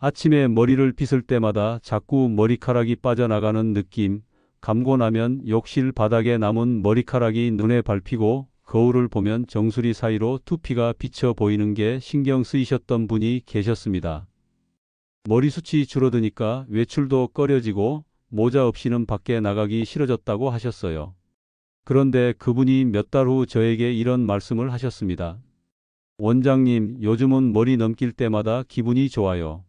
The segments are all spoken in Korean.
아침에 머리를 빗을 때마다 자꾸 머리카락이 빠져나가는 느낌, 감고 나면 욕실 바닥에 남은 머리카락이 눈에 밟히고 거울을 보면 정수리 사이로 두피가 비쳐 보이는 게 신경 쓰이셨던 분이 계셨습니다. 머리숱이 줄어드니까 외출도 꺼려지고 모자 없이는 밖에 나가기 싫어졌다고 하셨어요. 그런데 그분이 몇 달 후 저에게 이런 말씀을 하셨습니다. 원장님, 요즘은 머리 넘길 때마다 기분이 좋아요.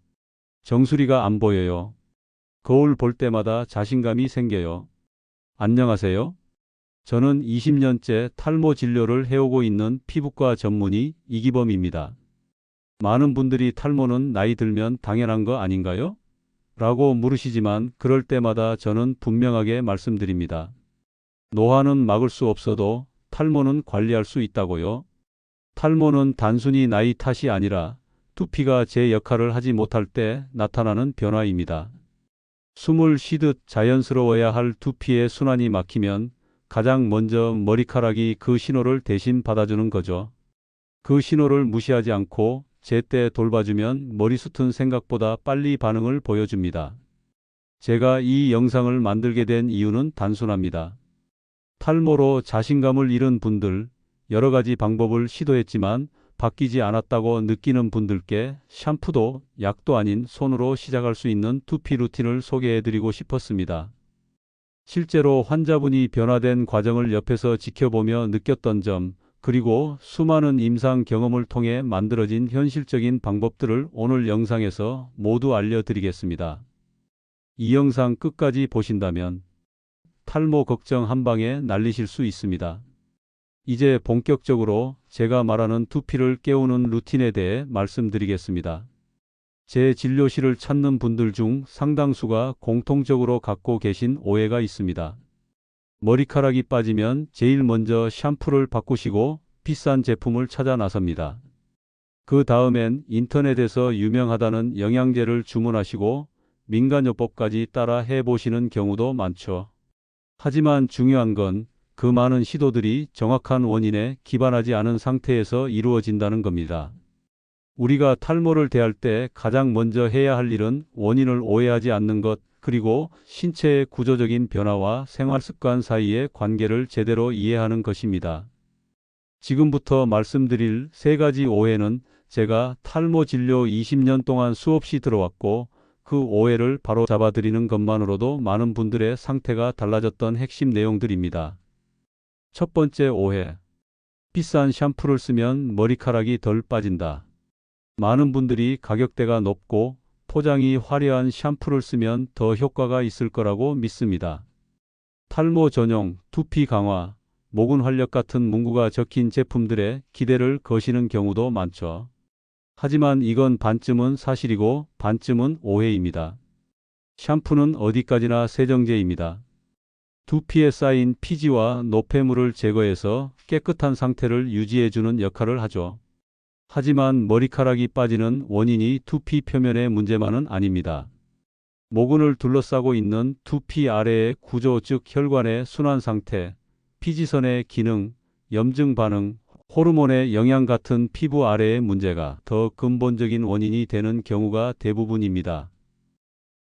정수리가 안 보여요. 거울 볼 때마다 자신감이 생겨요. 안녕하세요. 저는 20년째 탈모 진료를 해오고 있는 피부과 전문의 이기범입니다. 많은 분들이 탈모는 나이 들면 당연한 거 아닌가요? 라고 물으시지만 그럴 때마다 저는 분명하게 말씀드립니다. 노화는 막을 수 없어도 탈모는 관리할 수 있다고요. 탈모는 단순히 나이 탓이 아니라 두피가 제 역할을 하지 못할 때 나타나는 변화입니다. 숨을 쉬듯 자연스러워야 할 두피의 순환이 막히면 가장 먼저 머리카락이 그 신호를 대신 받아주는 거죠. 그 신호를 무시하지 않고 제때 돌봐주면 머리숱은 생각보다 빨리 반응을 보여줍니다. 제가 이 영상을 만들게 된 이유는 단순합니다. 탈모로 자신감을 잃은 분들, 여러 가지 방법을 시도했지만 바뀌지 않았다고 느끼는 분들께 샴푸도 약도 아닌 손으로 시작할 수 있는 두피 루틴을 소개해드리고 싶었습니다. 실제로 환자분이 변화된 과정을 옆에서 지켜보며 느꼈던 점, 그리고 수많은 임상 경험을 통해 만들어진 현실적인 방법들을 오늘 영상에서 모두 알려드리겠습니다. 이 영상 끝까지 보신다면 탈모 걱정 한 방에 날리실 수 있습니다. 이제 본격적으로 제가 말하는 두피를 깨우는 루틴에 대해 말씀드리겠습니다. 제 진료실을 찾는 분들 중 상당수가 공통적으로 갖고 계신 오해가 있습니다. 머리카락이 빠지면 제일 먼저 샴푸를 바꾸시고 비싼 제품을 찾아 나섭니다. 그 다음엔 인터넷에서 유명하다는 영양제를 주문하시고 민간요법까지 따라 해보시는 경우도 많죠. 하지만 중요한 건 그 많은 시도들이 정확한 원인에 기반하지 않은 상태에서 이루어진다는 겁니다. 우리가 탈모를 대할 때 가장 먼저 해야 할 일은 원인을 오해하지 않는 것, 그리고 신체의 구조적인 변화와 생활습관 사이의 관계를 제대로 이해하는 것입니다. 지금부터 말씀드릴 세 가지 오해는 제가 탈모 진료 20년 동안 수없이 들어왔고 그 오해를 바로 잡아드리는 것만으로도 많은 분들의 상태가 달라졌던 핵심 내용들입니다. 첫 번째 오해. 비싼 샴푸를 쓰면 머리카락이 덜 빠진다. 많은 분들이 가격대가 높고 포장이 화려한 샴푸를 쓰면 더 효과가 있을 거라고 믿습니다. 탈모 전용, 두피 강화, 모근 활력 같은 문구가 적힌 제품들에 기대를 거시는 경우도 많죠. 하지만 이건 반쯤은 사실이고 반쯤은 오해입니다. 샴푸는 어디까지나 세정제입니다. 두피에 쌓인 피지와 노폐물을 제거해서 깨끗한 상태를 유지해주는 역할을 하죠. 하지만 머리카락이 빠지는 원인이 두피 표면의 문제만은 아닙니다. 모근을 둘러싸고 있는 두피 아래의 구조, 즉 혈관의 순환 상태, 피지선의 기능, 염증 반응, 호르몬의 영향 같은 피부 아래의 문제가 더 근본적인 원인이 되는 경우가 대부분입니다.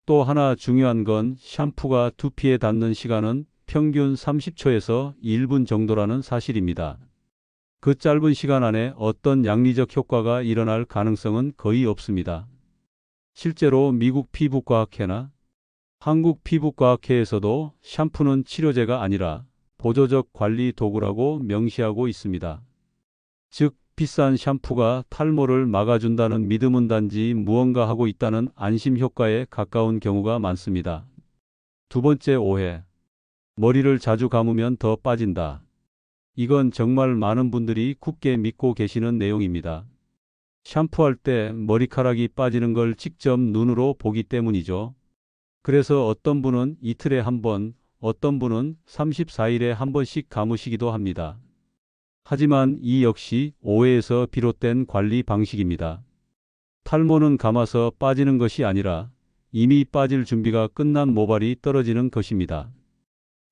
또 하나 중요한 건 샴푸가 두피에 닿는 시간은 평균 30초에서 1분 정도라는 사실입니다. 그 짧은 시간 안에 어떤 양리적 효과가 일어날 가능성은 거의 없습니다. 실제로 미국 피부과학회나 한국 피부과학회에서도 샴푸는 치료제가 아니라 보조적 관리 도구라고 명시하고 있습니다. 즉, 비싼 샴푸가 탈모를 막아준다는 믿음은 단지 무언가 하고 있다는 안심 효과에 가까운 경우가 많습니다. 두 번째 오해. 머리를 자주 감으면 더 빠진다. 이건 정말 많은 분들이 굳게 믿고 계시는 내용입니다. 샴푸할 때 머리카락이 빠지는 걸 직접 눈으로 보기 때문이죠. 그래서 어떤 분은 이틀에 한 번, 어떤 분은 34일에 한 번씩 감으시기도 합니다. 하지만 이 역시 오해에서 비롯된 관리 방식입니다. 탈모는 감아서 빠지는 것이 아니라 이미 빠질 준비가 끝난 모발이 떨어지는 것입니다.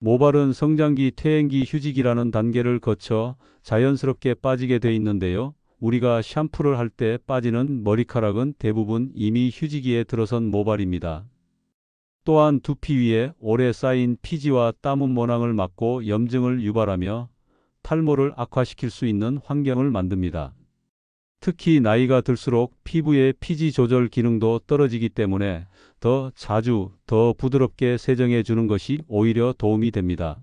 모발은 성장기, 퇴행기, 휴지기라는 단계를 거쳐 자연스럽게 빠지게 돼 있는데요. 우리가 샴푸를 할 때 빠지는 머리카락은 대부분 이미 휴지기에 들어선 모발입니다. 또한 두피 위에 오래 쌓인 피지와 땀은 모낭을 막고 염증을 유발하며 탈모를 악화시킬 수 있는 환경을 만듭니다. 특히 나이가 들수록 피부의 피지 조절 기능도 떨어지기 때문에 더 자주, 더 부드럽게 세정해 주는 것이 오히려 도움이 됩니다.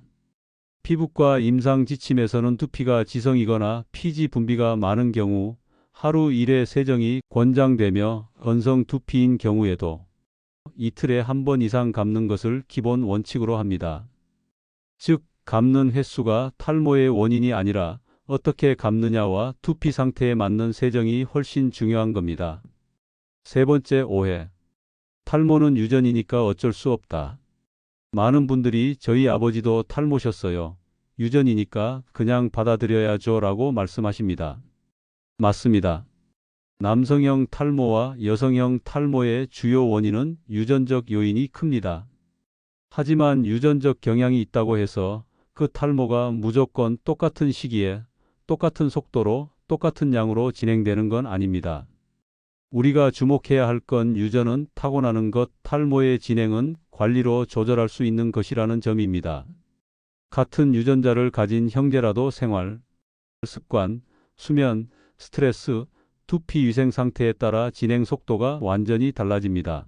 피부과 임상 지침에서는 두피가 지성이거나 피지 분비가 많은 경우 하루 1회 세정이 권장되며 건성 두피인 경우에도 이틀에 한 번 이상 감는 것을 기본 원칙으로 합니다. 즉, 감는 횟수가 탈모의 원인이 아니라 어떻게 감느냐와 두피 상태에 맞는 세정이 훨씬 중요한 겁니다. 세 번째 오해. 탈모는 유전이니까 어쩔 수 없다. 많은 분들이 저희 아버지도 탈모셨어요. 유전이니까 그냥 받아들여야죠 라고 말씀하십니다. 맞습니다. 남성형 탈모와 여성형 탈모의 주요 원인은 유전적 요인이 큽니다. 하지만 유전적 경향이 있다고 해서 그 탈모가 무조건 똑같은 시기에 똑같은 속도로 똑같은 양으로 진행되는 건 아닙니다. 우리가 주목해야 할 건 유전은 타고나는 것, 탈모의 진행은 관리로 조절할 수 있는 것이라는 점입니다. 같은 유전자를 가진 형제라도 생활, 습관, 수면, 스트레스, 두피 위생 상태에 따라 진행 속도가 완전히 달라집니다.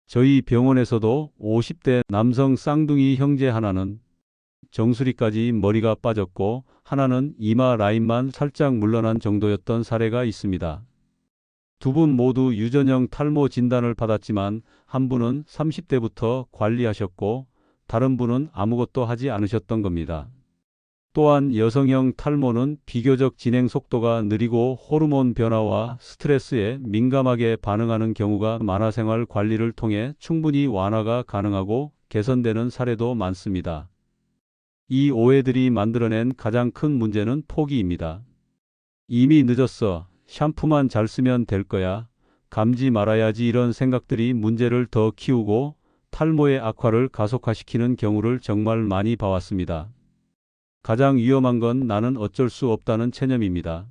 저희 병원에서도 50대 남성 쌍둥이 형제 하나는 정수리까지 머리가 빠졌고 하나는 이마 라인만 살짝 물러난 정도였던 사례가 있습니다. 두 분 모두 유전형 탈모 진단을 받았지만 한 분은 30대부터 관리하셨고 다른 분은 아무것도 하지 않으셨던 겁니다. 또한 여성형 탈모는 비교적 진행 속도가 느리고 호르몬 변화와 스트레스에 민감하게 반응하는 경우가 많아 생활 관리를 통해 충분히 완화가 가능하고 개선되는 사례도 많습니다. 이 오해들이 만들어낸 가장 큰 문제는 포기입니다. 이미 늦었어. 샴푸만 잘 쓰면 될 거야. 감지 말아야지 이런 생각들이 문제를 더 키우고 탈모의 악화를 가속화시키는 경우를 정말 많이 봐왔습니다. 가장 위험한 건 나는 어쩔 수 없다는 체념입니다.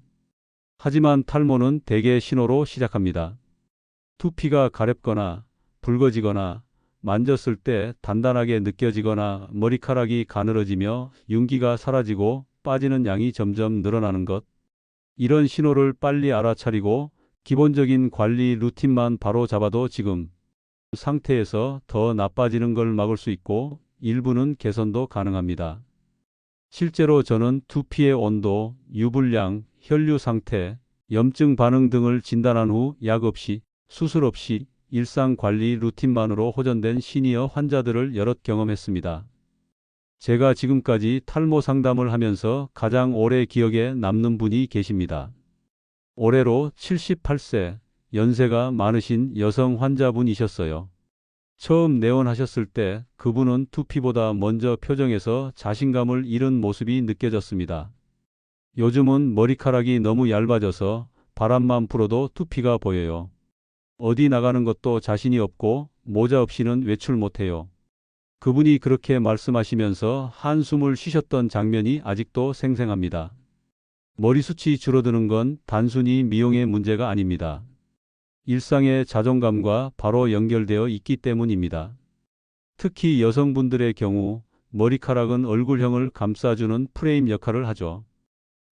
하지만 탈모는 대개 신호로 시작합니다. 두피가 가렵거나 붉어지거나 만졌을 때 단단하게 느껴지거나 머리카락이 가늘어지며 윤기가 사라지고 빠지는 양이 점점 늘어나는 것. 이런 신호를 빨리 알아차리고 기본적인 관리 루틴만 바로 잡아도 지금 상태에서 더 나빠지는 걸 막을 수 있고 일부는 개선도 가능합니다. 실제로 저는 두피의 온도, 유불량, 혈류 상태, 염증 반응 등을 진단한 후 약 없이, 수술 없이 일상 관리 루틴만으로 호전된 시니어 환자들을 여럿 경험했습니다. 제가 지금까지 탈모 상담을 하면서 가장 오래 기억에 남는 분이 계십니다. 올해로 78세, 연세가 많으신 여성 환자분이셨어요. 처음 내원하셨을 때 그분은 두피보다 먼저 표정에서 자신감을 잃은 모습이 느껴졌습니다. 요즘은 머리카락이 너무 얇아져서 바람만 불어도 두피가 보여요. 어디 나가는 것도 자신이 없고 모자 없이는 외출 못해요. 그분이 그렇게 말씀하시면서 한숨을 쉬셨던 장면이 아직도 생생합니다. 머리숱이 줄어드는 건 단순히 미용의 문제가 아닙니다. 일상의 자존감과 바로 연결되어 있기 때문입니다. 특히 여성분들의 경우 머리카락은 얼굴형을 감싸주는 프레임 역할을 하죠.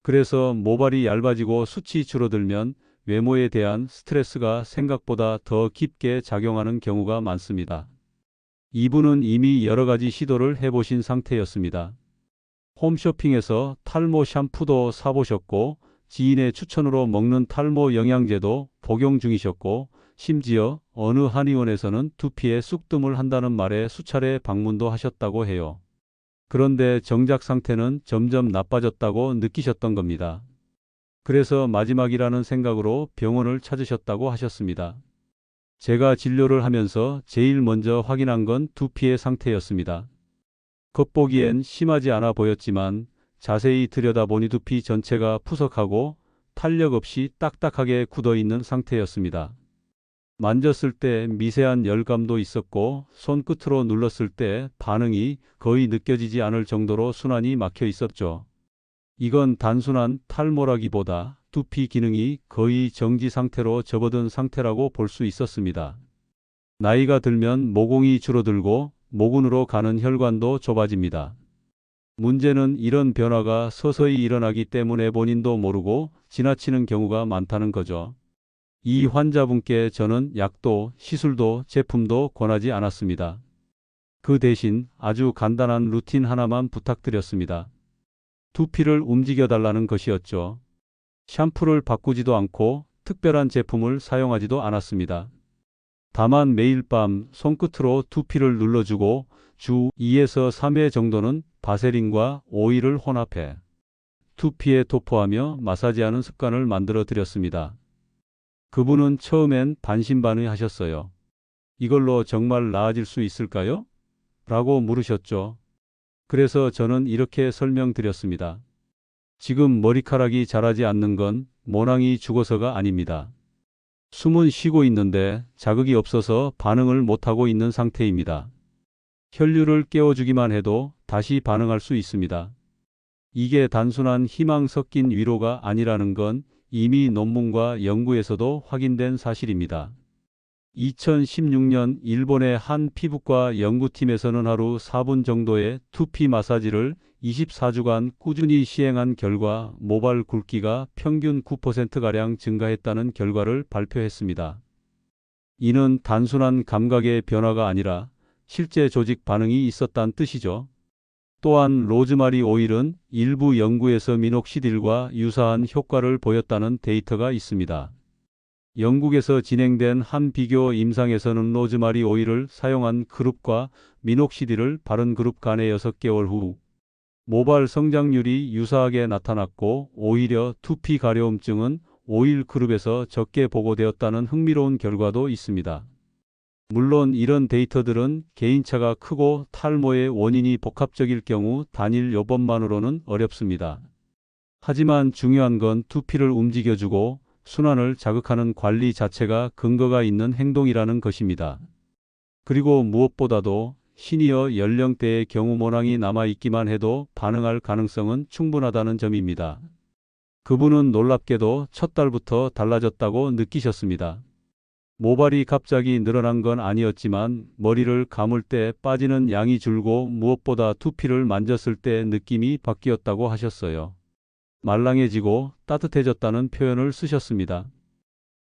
그래서 모발이 얇아지고 숱이 줄어들면 외모에 대한 스트레스가 생각보다 더 깊게 작용하는 경우가 많습니다. 이분은 이미 여러 가지 시도를 해보신 상태였습니다. 홈쇼핑에서 탈모 샴푸도 사보셨고 지인의 추천으로 먹는 탈모 영양제도 복용 중이셨고 심지어 어느 한의원에서는 두피에 쑥뜸을 한다는 말에 수차례 방문도 하셨다고 해요. 그런데 정작 상태는 점점 나빠졌다고 느끼셨던 겁니다. 그래서 마지막이라는 생각으로 병원을 찾으셨다고 하셨습니다. 제가 진료를 하면서 제일 먼저 확인한 건 두피의 상태였습니다. 겉보기엔 심하지 않아 보였지만 자세히 들여다보니 두피 전체가 푸석하고 탄력 없이 딱딱하게 굳어있는 상태였습니다. 만졌을 때 미세한 열감도 있었고 손끝으로 눌렀을 때 반응이 거의 느껴지지 않을 정도로 순환이 막혀 있었죠. 이건 단순한 탈모라기보다 두피 기능이 거의 정지 상태로 접어든 상태라고 볼 수 있었습니다. 나이가 들면 모공이 줄어들고 모근으로 가는 혈관도 좁아집니다. 문제는 이런 변화가 서서히 일어나기 때문에 본인도 모르고 지나치는 경우가 많다는 거죠. 이 환자분께 저는 약도 시술도 제품도 권하지 않았습니다. 그 대신 아주 간단한 루틴 하나만 부탁드렸습니다. 두피를 움직여 달라는 것이었죠. 샴푸를 바꾸지도 않고 특별한 제품을 사용하지도 않았습니다. 다만 매일 밤 손끝으로 두피를 눌러주고 주 2에서 3회 정도는 바세린과 오일을 혼합해 두피에 도포하며 마사지하는 습관을 만들어 드렸습니다. 그분은 처음엔 반신반의하셨어요. 이걸로 정말 나아질 수 있을까요? 라고 물으셨죠. 그래서 저는 이렇게 설명드렸습니다. 지금 머리카락이 자라지 않는 건 모낭이 죽어서가 아닙니다. 숨은 쉬고 있는데 자극이 없어서 반응을 못하고 있는 상태입니다. 혈류를 깨워주기만 해도 다시 반응할 수 있습니다. 이게 단순한 희망 섞인 위로가 아니라는 건 이미 논문과 연구에서도 확인된 사실입니다. 2016년 일본의 한 피부과 연구팀에서는 하루 4분 정도의 두피 마사지를 24주간 꾸준히 시행한 결과 모발 굵기가 평균 9%가량 증가했다는 결과를 발표했습니다. 이는 단순한 감각의 변화가 아니라 실제 조직 반응이 있었다는 뜻이죠. 또한 로즈마리 오일은 일부 연구에서 미녹시딜과 유사한 효과를 보였다는 데이터가 있습니다. 영국에서 진행된 한 비교 임상에서는 로즈마리 오일을 사용한 그룹과 미녹시딜을 바른 그룹 간의 6개월 후 모발 성장률이 유사하게 나타났고 오히려 두피 가려움증은 오일 그룹에서 적게 보고되었다는 흥미로운 결과도 있습니다. 물론 이런 데이터들은 개인차가 크고 탈모의 원인이 복합적일 경우 단일 요법만으로는 어렵습니다. 하지만 중요한 건 두피를 움직여주고 순환을 자극하는 관리 자체가 근거가 있는 행동이라는 것입니다. 그리고 무엇보다도 시니어 연령대의 경우 모낭이 남아있기만 해도 반응할 가능성은 충분하다는 점입니다. 그분은 놀랍게도 첫 달부터 달라졌다고 느끼셨습니다. 모발이 갑자기 늘어난 건 아니었지만 머리를 감을 때 빠지는 양이 줄고 무엇보다 두피를 만졌을 때 느낌이 바뀌었다고 하셨어요. 말랑해지고 따뜻해졌다는 표현을 쓰셨습니다.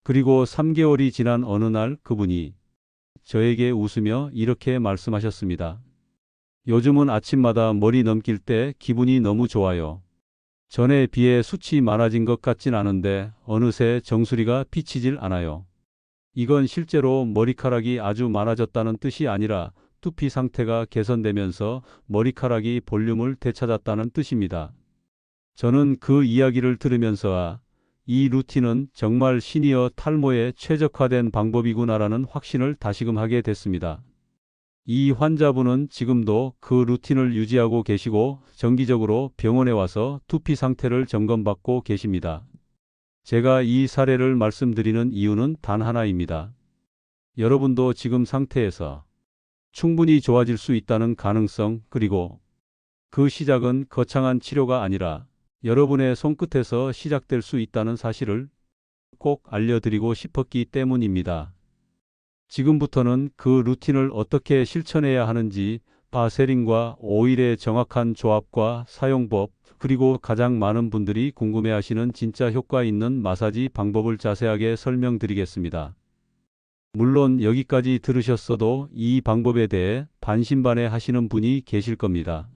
그리고 3개월이 지난 어느 날 그분이 저에게 웃으며 이렇게 말씀하셨습니다. 요즘은 아침마다 머리 넘길 때 기분이 너무 좋아요. 전에 비해 숱이 많아진 것 같진 않은데 어느새 정수리가 비치질 않아요. 이건 실제로 머리카락이 아주 많아졌다는 뜻이 아니라 두피 상태가 개선되면서 머리카락이 볼륨을 되찾았다는 뜻입니다. 저는 그 이야기를 들으면서 이 루틴은 정말 시니어 탈모에 최적화된 방법이구나라는 확신을 다시금 하게 됐습니다. 이 환자분은 지금도 그 루틴을 유지하고 계시고 정기적으로 병원에 와서 두피 상태를 점검받고 계십니다. 제가 이 사례를 말씀드리는 이유는 단 하나입니다. 여러분도 지금 상태에서 충분히 좋아질 수 있다는 가능성, 그리고 그 시작은 거창한 치료가 아니라 여러분의 손끝에서 시작될 수 있다는 사실을 꼭 알려드리고 싶었기 때문입니다. 지금부터는 그 루틴을 어떻게 실천해야 하는지, 바세린과 오일의 정확한 조합과 사용법, 그리고 가장 많은 분들이 궁금해하시는 진짜 효과 있는 마사지 방법을 자세하게 설명드리겠습니다. 물론 여기까지 들으셨어도 이 방법에 대해 반신반의 하시는 분이 계실 겁니다.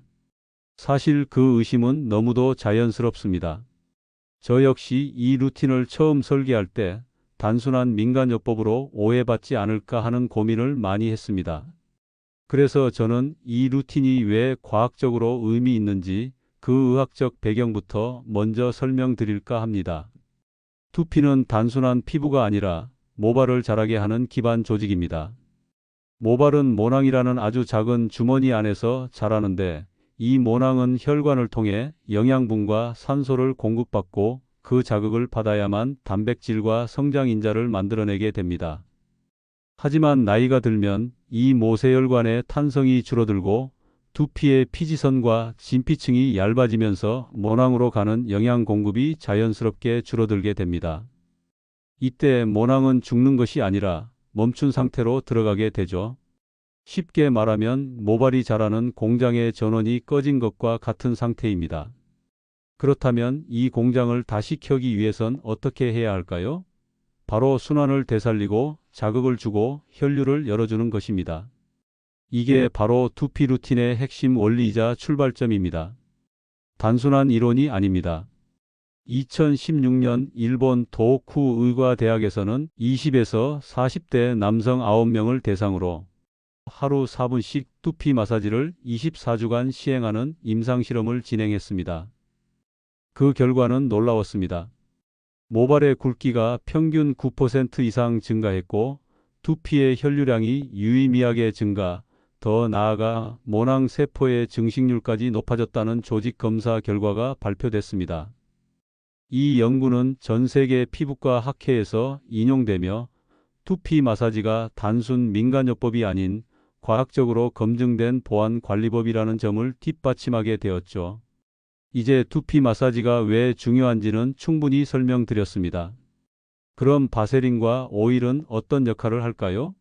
사실 그 의심은 너무도 자연스럽습니다. 저 역시 이 루틴을 처음 설계할 때 단순한 민간요법으로 오해받지 않을까 하는 고민을 많이 했습니다. 그래서 저는 이 루틴이 왜 과학적으로 의미 있는지 그 의학적 배경부터 먼저 설명드릴까 합니다. 두피는 단순한 피부가 아니라 모발을 자라게 하는 기반 조직입니다. 모발은 모낭이라는 아주 작은 주머니 안에서 자라는데 이 모낭은 혈관을 통해 영양분과 산소를 공급받고 그 자극을 받아야만 단백질과 성장인자를 만들어내게 됩니다. 하지만 나이가 들면 이 모세혈관의 탄성이 줄어들고 두피의 피지선과 진피층이 얇아지면서 모낭으로 가는 영양 공급이 자연스럽게 줄어들게 됩니다. 이때 모낭은 죽는 것이 아니라 멈춘 상태로 들어가게 되죠. 쉽게 말하면 모발이 자라는 공장의 전원이 꺼진 것과 같은 상태입니다. 그렇다면 이 공장을 다시 켜기 위해선 어떻게 해야 할까요? 바로 순환을 되살리고 자극을 주고 혈류를 열어주는 것입니다. 이게 바로 두피 루틴의 핵심 원리이자 출발점입니다. 단순한 이론이 아닙니다. 2016년 일본 도쿠 의과대학에서는 20에서 40대 남성 9명을 대상으로 하루 4분씩 두피 마사지를 24주간 시행하는 임상실험을 진행했습니다. 그 결과는 놀라웠습니다. 모발의 굵기가 평균 9% 이상 증가했고 두피의 혈류량이 유의미하게 증가, 더 나아가 모낭 세포의 증식률까지 높아졌다는 조직 검사 결과가 발표됐습니다. 이 연구는 전 세계 피부과 학회에서 인용되며 두피 마사지가 단순 민간요법이 아닌 과학적으로 검증된 보안관리법이라는 점을 뒷받침하게 되었죠. 이제 두피 마사지가 왜 중요한지는 충분히 설명드렸습니다. 그럼 바세린과 오일은 어떤 역할을 할까요?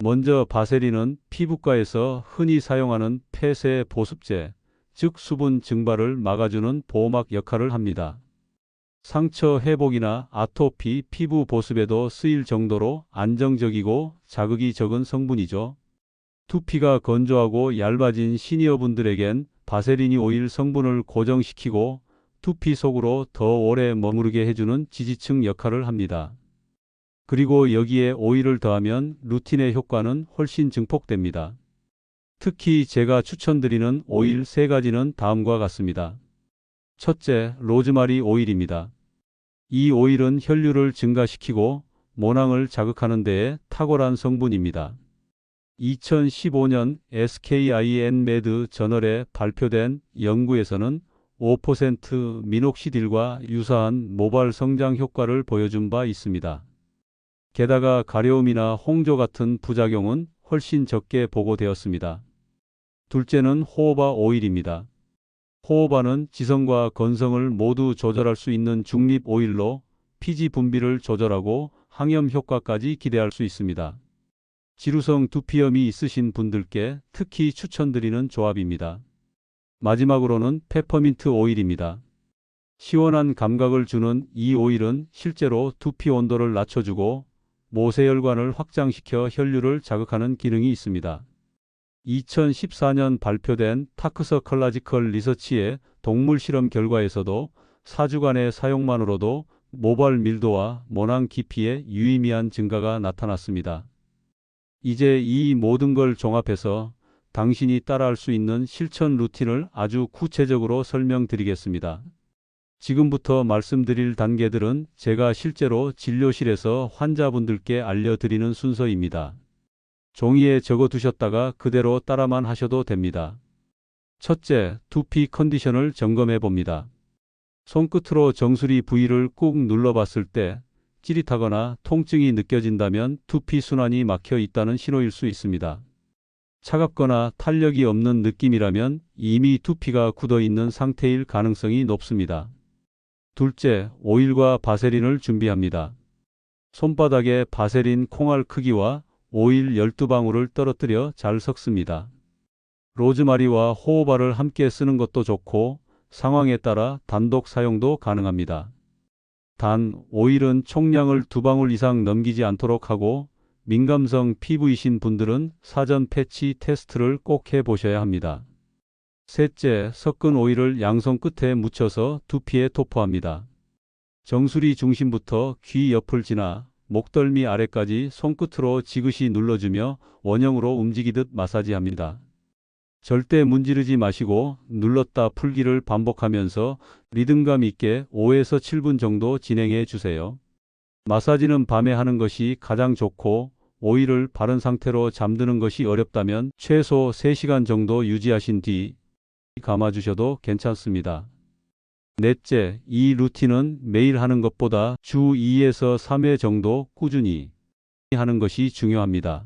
먼저 바세린은 피부과에서 흔히 사용하는 폐쇄 보습제, 즉 수분 증발을 막아주는 보호막 역할을 합니다. 상처 회복이나 아토피, 피부 보습에도 쓰일 정도로 안정적이고 자극이 적은 성분이죠. 두피가 건조하고 얇아진 시니어분들에겐 바세린이 오일 성분을 고정시키고 두피 속으로 더 오래 머무르게 해주는 지지층 역할을 합니다. 그리고 여기에 오일을 더하면 루틴의 효과는 훨씬 증폭됩니다. 특히 제가 추천드리는 오일 3가지는 다음과 같습니다. 첫째, 로즈마리 오일입니다. 이 오일은 혈류를 증가시키고 모낭을 자극하는 데에 탁월한 성분입니다. 2015년 SKINmed 저널에 발표된 연구에서는 5% 미녹시딜과 유사한 모발 성장 효과를 보여준 바 있습니다. 게다가 가려움이나 홍조 같은 부작용은 훨씬 적게 보고되었습니다. 둘째는 호호바 오일입니다. 호호바는 지성과 건성을 모두 조절할 수 있는 중립 오일로 피지 분비를 조절하고 항염 효과까지 기대할 수 있습니다. 지루성 두피염이 있으신 분들께 특히 추천드리는 조합입니다. 마지막으로는 페퍼민트 오일입니다. 시원한 감각을 주는 이 오일은 실제로 두피 온도를 낮춰주고 모세혈관을 확장시켜 혈류를 자극하는 기능이 있습니다. 2014년 발표된 타크서컬라지컬 리서치의 동물 실험 결과에서도 4주간의 사용만으로도 모발 밀도와 모낭 깊이의 유의미한 증가가 나타났습니다. 이제 이 모든 걸 종합해서 당신이 따라할 수 있는 실천 루틴을 아주 구체적으로 설명드리겠습니다. 지금부터 말씀드릴 단계들은 제가 실제로 진료실에서 환자분들께 알려드리는 순서입니다. 종이에 적어 두셨다가 그대로 따라만 하셔도 됩니다. 첫째, 두피 컨디션을 점검해 봅니다. 손끝으로 정수리 부위를 꾹 눌러봤을 때 찌릿하거나 통증이 느껴진다면 두피 순환이 막혀 있다는 신호일 수 있습니다. 차갑거나 탄력이 없는 느낌이라면 이미 두피가 굳어 있는 상태일 가능성이 높습니다. 둘째, 오일과 바세린을 준비합니다. 손바닥에 바세린 콩알 크기와 오일 12방울을 떨어뜨려 잘 섞습니다. 로즈마리와 호호바를 함께 쓰는 것도 좋고 상황에 따라 단독 사용도 가능합니다. 단, 오일은 총량을 2방울 이상 넘기지 않도록 하고 민감성 피부이신 분들은 사전 패치 테스트를 꼭 해보셔야 합니다. 셋째, 섞은 오일을 양손 끝에 묻혀서 두피에 도포합니다. 정수리 중심부터 귀 옆을 지나 목덜미 아래까지 손끝으로 지그시 눌러주며 원형으로 움직이듯 마사지합니다. 절대 문지르지 마시고 눌렀다 풀기를 반복하면서 리듬감 있게 5에서 7분 정도 진행해 주세요. 마사지는 밤에 하는 것이 가장 좋고 오일을 바른 상태로 잠드는 것이 어렵다면 최소 3시간 정도 유지하신 뒤 감아주셔도 괜찮습니다. 넷째, 이 루틴은 매일 하는 것보다 주 2에서 3회 정도 꾸준히 하는 것이 중요합니다.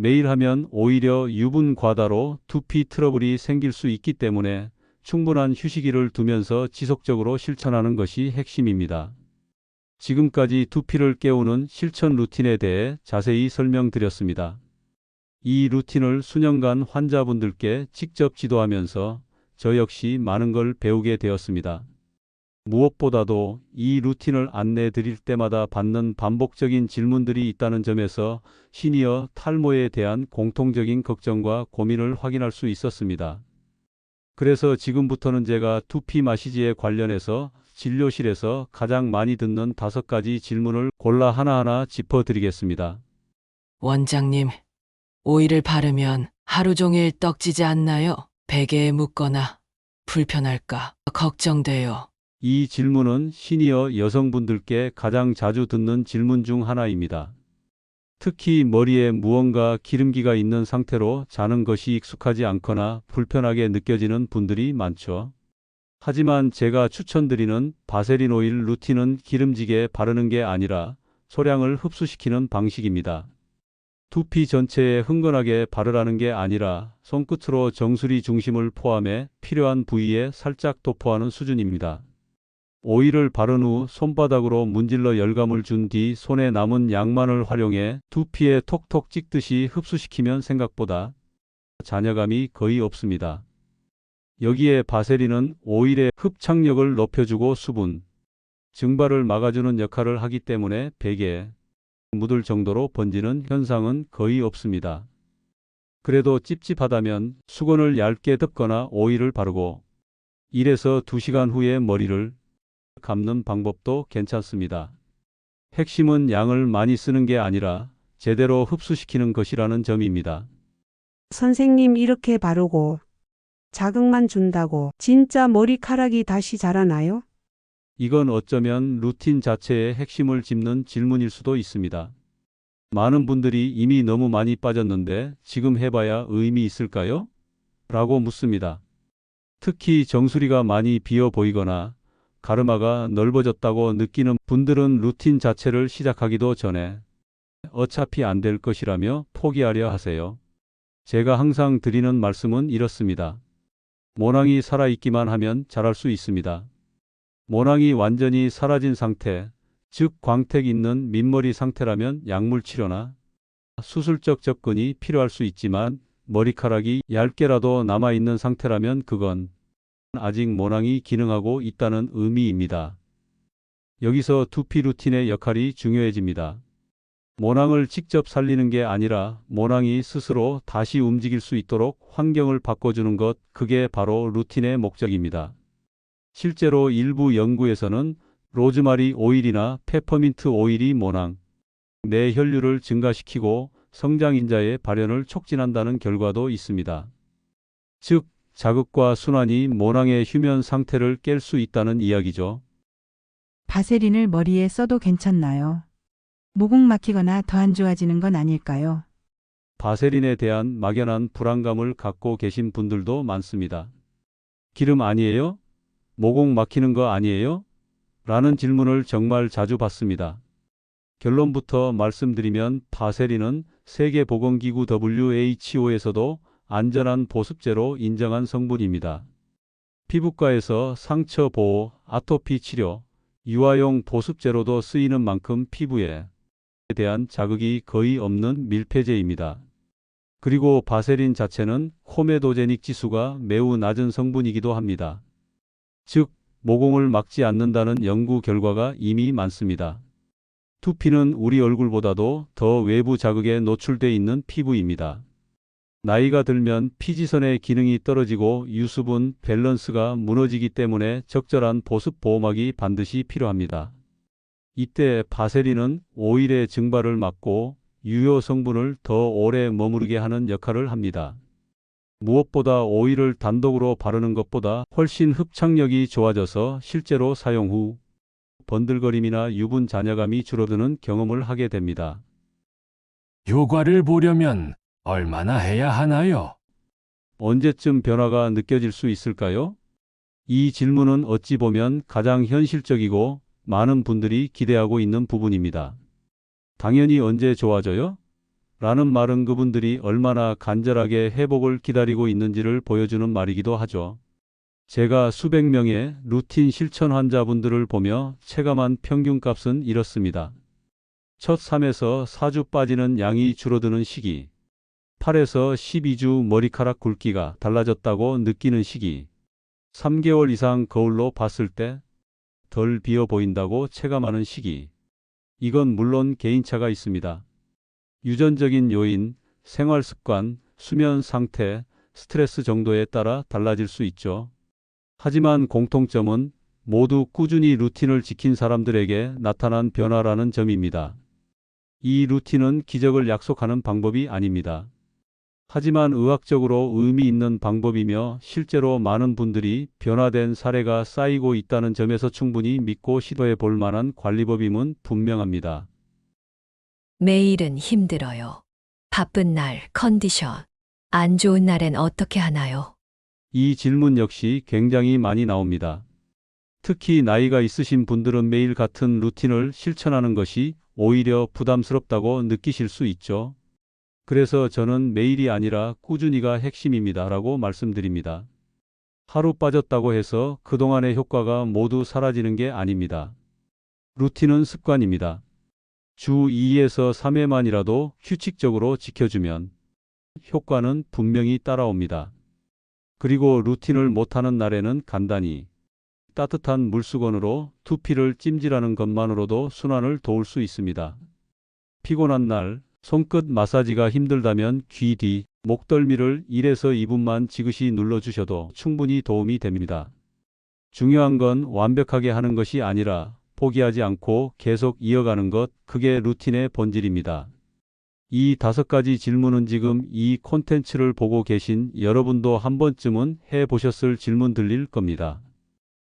매일 하면 오히려 유분 과다로 두피 트러블이 생길 수 있기 때문에 충분한 휴식일을 두면서 지속적으로 실천하는 것이 핵심입니다. 지금까지 두피를 깨우는 실천 루틴에 대해 자세히 설명드렸습니다. 이 루틴을 수년간 환자분들께 직접 지도하면서 저 역시 많은 걸 배우게 되었습니다. 무엇보다도 이 루틴을 안내 드릴 때마다 받는 반복적인 질문들이 있다는 점에서 시니어 탈모에 대한 공통적인 걱정과 고민을 확인할 수 있었습니다. 그래서 지금부터는 제가 두피 마시지에 관련해서 진료실에서 가장 많이 듣는 5가지 질문을 골라 하나하나 짚어드리겠습니다. 원장님, 오일을 바르면 하루 종일 떡지지 않나요? 베개에 묻거나 불편할까 걱정돼요. 이 질문은 시니어 여성분들께 가장 자주 듣는 질문 중 하나입니다. 특히 머리에 무언가 기름기가 있는 상태로 자는 것이 익숙하지 않거나 불편하게 느껴지는 분들이 많죠. 하지만 제가 추천드리는 바세린 오일 루틴은 기름지게 바르는 게 아니라 소량을 흡수시키는 방식입니다. 두피 전체에 흥건하게 바르라는 게 아니라 손끝으로 정수리 중심을 포함해 필요한 부위에 살짝 도포하는 수준입니다. 오일을 바른 후 손바닥으로 문질러 열감을 준 뒤 손에 남은 양만을 활용해 두피에 톡톡 찍듯이 흡수시키면 생각보다 잔여감이 거의 없습니다. 여기에 바세린은 오일의 흡착력을 높여주고 수분 증발을 막아주는 역할을 하기 때문에 베개에 묻을 정도로 번지는 현상은 거의 없습니다. 그래도 찝찝하다면 수건을 얇게 덮거나 오일을 바르고 1에서 2시간 후에 머리를 감는 방법도 괜찮습니다. 핵심은 양을 많이 쓰는 게 아니라 제대로 흡수시키는 것이라는 점입니다. 선생님, 이렇게 바르고 자극만 준다고 진짜 머리카락이 다시 자라나요? 이건 어쩌면 루틴 자체의 핵심을 짚는 질문일 수도 있습니다. 많은 분들이 이미 너무 많이 빠졌는데 지금 해봐야 의미 있을까요? 라고 묻습니다. 특히 정수리가 많이 비어 보이거나 가르마가 넓어졌다고 느끼는 분들은 루틴 자체를 시작하기도 전에 어차피 안 될 것이라며 포기하려 하세요. 제가 항상 드리는 말씀은 이렇습니다. 모낭이 살아있기만 하면 자랄 수 있습니다. 모낭이 완전히 사라진 상태, 즉 광택 있는 민머리 상태라면 약물 치료나 수술적 접근이 필요할 수 있지만 머리카락이 얇게라도 남아있는 상태라면 그건 아직 모낭이 기능하고 있다는 의미입니다. 여기서 두피 루틴의 역할이 중요해집니다. 모낭을 직접 살리는 게 아니라 모낭이 스스로 다시 움직일 수 있도록 환경을 바꿔주는 것, 그게 바로 루틴의 목적입니다. 실제로 일부 연구에서는 로즈마리 오일이나 페퍼민트 오일이 모낭 내 혈류를 증가시키고 성장인자의 발현을 촉진한다는 결과도 있습니다. 즉, 자극과 순환이 모낭의 휴면 상태를 깰 수 있다는 이야기죠. 바세린을 머리에 써도 괜찮나요? 모공 막히거나 더 안 좋아지는 건 아닐까요? 바세린에 대한 막연한 불안감을 갖고 계신 분들도 많습니다. 기름 아니에요? 모공 막히는 거 아니에요? 라는 질문을 정말 자주 받습니다. 결론부터 말씀드리면 바세린은 세계보건기구 WHO에서도 안전한 보습제로 인정한 성분입니다. 피부과에서 상처 보호, 아토피 치료, 유아용 보습제로도 쓰이는 만큼 피부에 대한 자극이 거의 없는 밀폐제입니다. 그리고 바세린 자체는 코메도제닉 지수가 매우 낮은 성분이기도 합니다. 즉, 모공을 막지 않는다는 연구 결과가 이미 많습니다. 두피는 우리 얼굴보다도 더 외부 자극에 노출돼 있는 피부입니다. 나이가 들면 피지선의 기능이 떨어지고 유수분 밸런스가 무너지기 때문에 적절한 보습 보호막이 반드시 필요합니다. 이때 바세린은 오일의 증발을 막고 유효 성분을 더 오래 머무르게 하는 역할을 합니다. 무엇보다 오일을 단독으로 바르는 것보다 훨씬 흡착력이 좋아져서 실제로 사용 후 번들거림이나 유분 잔여감이 줄어드는 경험을 하게 됩니다. 효과를 보려면 얼마나 해야 하나요? 언제쯤 변화가 느껴질 수 있을까요? 이 질문은 어찌 보면 가장 현실적이고 많은 분들이 기대하고 있는 부분입니다. 당연히 언제 좋아져요? 라는 말은 그분들이 얼마나 간절하게 회복을 기다리고 있는지를 보여주는 말이기도 하죠. 제가 수백 명의 루틴 실천 환자분들을 보며 체감한 평균값은 이렇습니다. 첫 3에서 4주 빠지는 양이 줄어드는 시기, 8에서 12주 머리카락 굵기가 달라졌다고 느끼는 시기, 3개월 이상 거울로 봤을 때 덜 비어 보인다고 체감하는 시기. 이건 물론 개인차가 있습니다. 유전적인 요인, 생활 습관, 수면 상태, 스트레스 정도에 따라 달라질 수 있죠. 하지만 공통점은 모두 꾸준히 루틴을 지킨 사람들에게 나타난 변화라는 점입니다. 이 루틴은 기적을 약속하는 방법이 아닙니다. 하지만 의학적으로 의미 있는 방법이며 실제로 많은 분들이 변화된 사례가 쌓이고 있다는 점에서 충분히 믿고 시도해 볼 만한 관리법임은 분명합니다. 매일은 힘들어요. 바쁜 날, 컨디션. 안 좋은 날엔 어떻게 하나요? 이 질문 역시 굉장히 많이 나옵니다. 특히 나이가 있으신 분들은 매일 같은 루틴을 실천하는 것이 오히려 부담스럽다고 느끼실 수 있죠. 그래서 저는 매일이 아니라 꾸준히가 핵심입니다 라고 말씀드립니다. 하루 빠졌다고 해서 그동안의 효과가 모두 사라지는 게 아닙니다. 루틴은 습관입니다. 주 2에서 3회만이라도 규칙적으로 지켜주면 효과는 분명히 따라옵니다. 그리고 루틴을 못하는 날에는 간단히 따뜻한 물수건으로 두피를 찜질하는 것만으로도 순환을 도울 수 있습니다. 피곤한 날, 손끝 마사지가 힘들다면 귀 뒤, 목덜미를 1에서 2분만 지그시 눌러주셔도 충분히 도움이 됩니다. 중요한 건 완벽하게 하는 것이 아니라 포기하지 않고 계속 이어가는 것, 그게 루틴의 본질입니다. 이 5가지 질문은 지금 이 콘텐츠를 보고 계신 여러분도 한 번쯤은 해보셨을 질문들일 겁니다.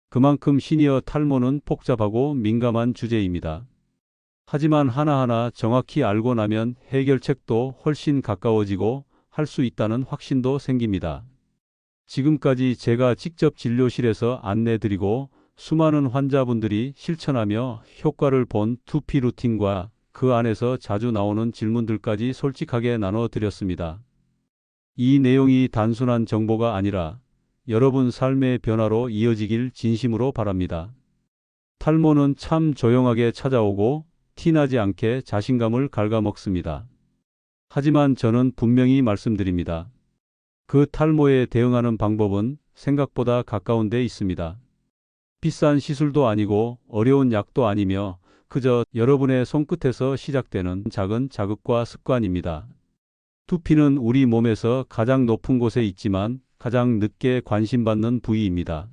그만큼 시니어 탈모는 복잡하고 민감한 주제입니다. 하지만 하나하나 정확히 알고 나면 해결책도 훨씬 가까워지고 할 수 있다는 확신도 생깁니다. 지금까지 제가 직접 진료실에서 안내드리고 수많은 환자분들이 실천하며 효과를 본 두피 루틴과 그 안에서 자주 나오는 질문들까지 솔직하게 나눠드렸습니다. 이 내용이 단순한 정보가 아니라 여러분 삶의 변화로 이어지길 진심으로 바랍니다. 탈모는 참 조용하게 찾아오고 티나지 않게 자신감을 갉아먹습니다. 하지만 저는 분명히 말씀드립니다. 그 탈모에 대응하는 방법은 생각보다 가까운 데 있습니다. 비싼 시술도 아니고 어려운 약도 아니며 그저 여러분의 손끝에서 시작되는 작은 자극과 습관입니다. 두피는 우리 몸에서 가장 높은 곳에 있지만 가장 늦게 관심받는 부위입니다.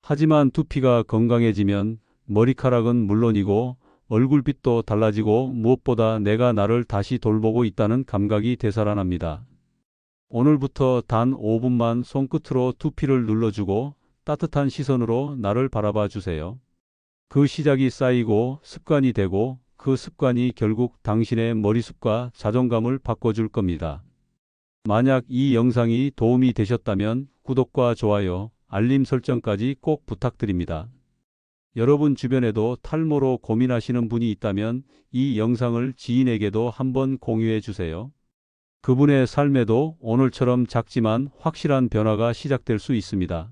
하지만 두피가 건강해지면 머리카락은 물론이고 얼굴빛도 달라지고 무엇보다 내가 나를 다시 돌보고 있다는 감각이 되살아납니다. 오늘부터 단 5분만 손끝으로 두피를 눌러주고 따뜻한 시선으로 나를 바라봐 주세요. 그 시작이 쌓이고 습관이 되고 그 습관이 결국 당신의 머리숱과 자존감을 바꿔줄 겁니다. 만약 이 영상이 도움이 되셨다면 구독과 좋아요, 알림 설정까지 꼭 부탁드립니다. 여러분 주변에도 탈모로 고민하시는 분이 있다면 이 영상을 지인에게도 한번 공유해 주세요. 그분의 삶에도 오늘처럼 작지만 확실한 변화가 시작될 수 있습니다.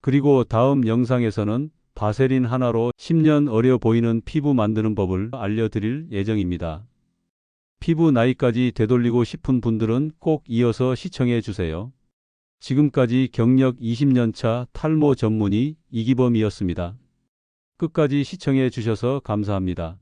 그리고 다음 영상에서는 바세린 하나로 10년 어려 보이는 피부 만드는 법을 알려드릴 예정입니다. 피부 나이까지 되돌리고 싶은 분들은 꼭 이어서 시청해 주세요. 지금까지 경력 20년차 탈모 전문의 이기범이었습니다. 끝까지 시청해 주셔서 감사합니다.